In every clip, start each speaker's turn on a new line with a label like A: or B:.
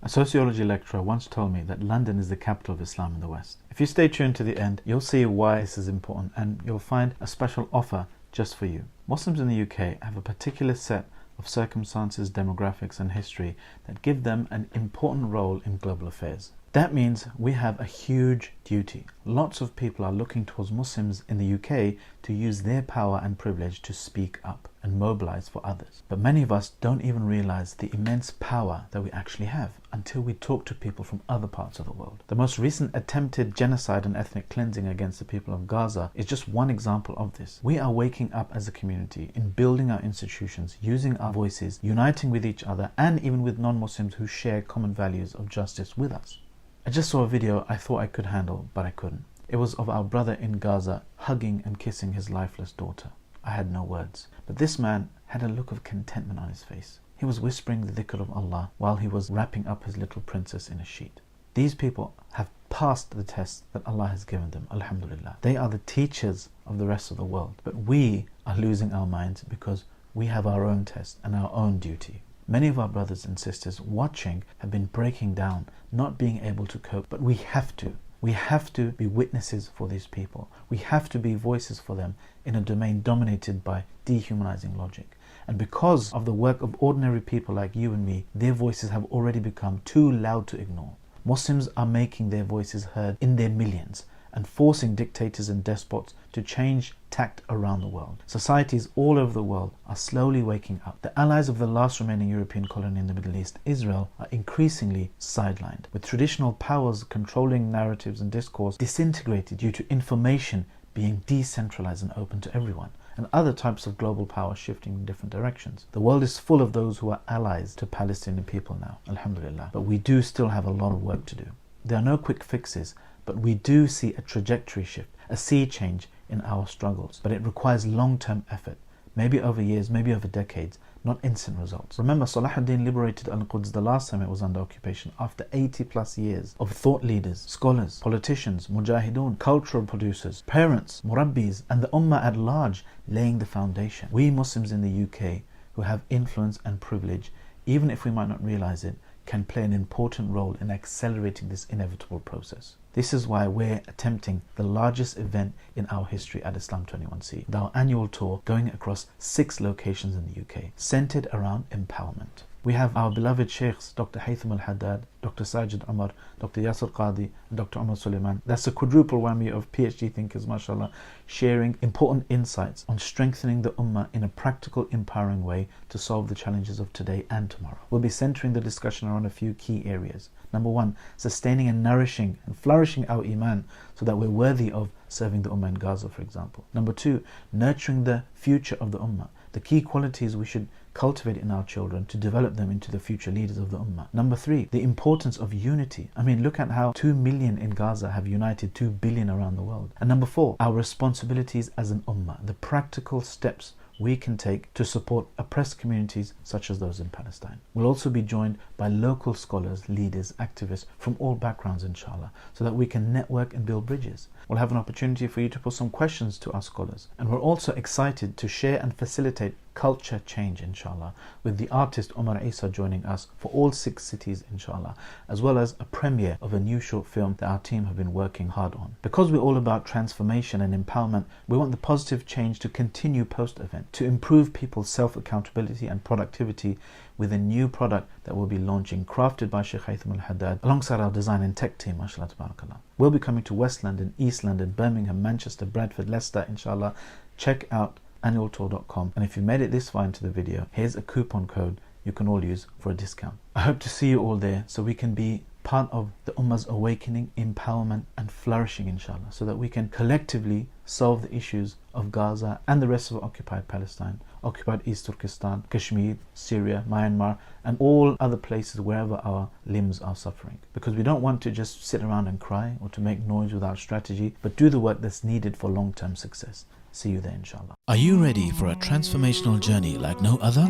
A: A sociology lecturer once told me that London is the capital of Islam in the West. If you stay tuned to the end, you'll see why this is important, and you'll find a special offer just for you. Muslims in the UK have a particular set of circumstances, demographics and history that give them an important role in global affairs. That means we have a huge duty. Lots of people are looking towards Muslims in the UK to use their power and privilege to speak up and mobilize for others. But many of us don't even realize the immense power that we actually have until we talk to people from other parts of the world. The most recent attempted genocide and ethnic cleansing against the people of Gaza is just one example of this. We are waking up as a community in building our institutions, using our voices, uniting with each other and even with non-Muslims who share common values of justice with us. I just saw a video I thought I could handle, but I couldn't. It was of our brother in Gaza hugging and kissing his lifeless daughter. I had no words, but this man had a look of contentment on his face. He was whispering the dhikr of Allah while he was wrapping up his little princess in a sheet. These people have passed the test that Allah has given them, alhamdulillah. They are the teachers of the rest of the world, but we are losing our minds because we have our own test and our own duty. Many of our brothers and sisters watching have been breaking down, not being able to cope, but we have to. We have to be witnesses for these people. We have to be voices for them in a domain dominated by dehumanizing logic. And because of the work of ordinary people like you and me, their voices have already become too loud to ignore. Muslims are making their voices heard in their millions and forcing dictators and despots to change tact around the world. Societies all over the world are slowly waking up. The allies of the last remaining European colony in the Middle East, Israel, are increasingly sidelined, with traditional powers controlling narratives and discourse disintegrated due to information being decentralized and open to everyone, and other types of global power shifting in different directions. The world is full of those who are allies to Palestinian people now, alhamdulillah, but we do still have a lot of work to do. There are no quick fixes, but we do see a trajectory shift, a sea change in our struggles. But it requires long-term effort, maybe over years, maybe over decades, not instant results. Remember, Salahuddin liberated Al-Quds the last time it was under occupation after 80 plus years of thought leaders, scholars, politicians, mujahideen, cultural producers, parents, murabbis, and the Ummah at large laying the foundation. We Muslims in the UK who have influence and privilege, even if we might not realize it, can play an important role in accelerating this inevitable process. This is why we're attempting the largest event in our history at Islam 21C, with our annual tour going across 6 locations in the UK, centered around empowerment. We have our beloved Sheikhs, Dr. Haytham Al-Haddad, Dr. Sajid Umar, Dr. Yasir Qadi, and Dr. Umar Suleiman. That's a quadruple whammy of PhD thinkers, mashallah, sharing important insights on strengthening the Ummah in a practical, empowering way to solve the challenges of today and tomorrow. We'll be centering the discussion around a few key areas. Number 1, sustaining and nourishing and flourishing our Iman so that we're worthy of serving the Ummah in Gaza, for example. Number 2, nurturing the future of the Ummah, the key qualities we should cultivate in our children to develop them into the future leaders of the Ummah. Number 3, the importance of unity. I mean, look at how 2 million in Gaza have united 2 billion around the world. And number 4, our responsibilities as an Ummah, the practical steps we can take to support oppressed communities such as those in Palestine. We'll also be joined by local scholars, leaders, activists from all backgrounds, inshallah, so that we can network and build bridges. We'll have an opportunity for you to put some questions to our scholars. And we're also excited to share and facilitate culture change, inshallah, with the artist Omar Isa joining us for all 6 cities, inshallah, as well as a premiere of a new short film that our team have been working hard on. Because we're all about transformation and empowerment, we want the positive change to continue post-event, to improve people's self-accountability and productivity with a new product that we'll be launching, crafted by Sheikh Haytham Al-Haddad alongside our design and tech team, mashallah tabarakallah. We'll be coming to West London, East London, Birmingham, Manchester, Bradford, Leicester, inshallah. Check out annualtour.com, and if you made it this far into the video, here's a coupon code you can all use for a discount. I hope to see you all there so we can be part of the Ummah's awakening, empowerment and flourishing, inshallah, so that we can collectively solve the issues of Gaza and the rest of occupied Palestine, occupied East Turkestan, Kashmir, Syria, Myanmar, and all other places wherever our limbs are suffering. Because we don't want to just sit around and cry or to make noise without strategy, but do the work that's needed for long-term success. See you there, inshallah.
B: Are you ready for a transformational journey like no other?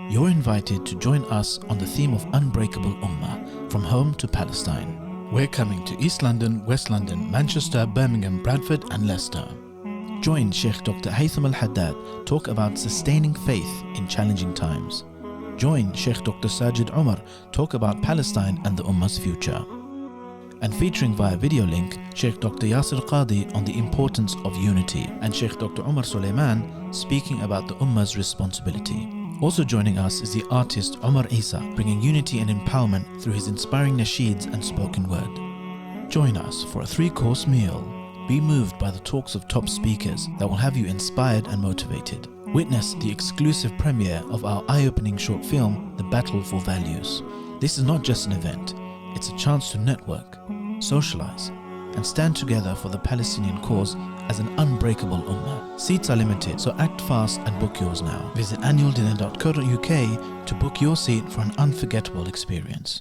B: You're invited to join us on the theme of Unbreakable Ummah, from home to Palestine. We're coming to East London, West London, Manchester, Birmingham, Bradford and Leicester. Join Sheikh Dr. Haytham Al-Haddad talk about sustaining faith in challenging times. join Sheikh Dr. Sajid Umar talk about Palestine and the Ummah's future. And featuring via video link, Sheikh Dr. Yasir Qadi on the importance of unity, and Sheikh Dr. Umar Suleiman speaking about the Ummah's responsibility. Also joining us is the artist Omar Isa, bringing unity and empowerment through his inspiring nasheeds and spoken word. Join us for a 3-course meal. Be moved by the talks of top speakers that will have you inspired and motivated. Witness the exclusive premiere of our eye-opening short film, The Battle for Values. This is not just an event, it's a chance to network, socialize, and stand together for the Palestinian cause as an unbreakable ummah. Seats are limited, so act fast and book yours now. Visit annualdinner.co.uk to book your seat for an unforgettable experience.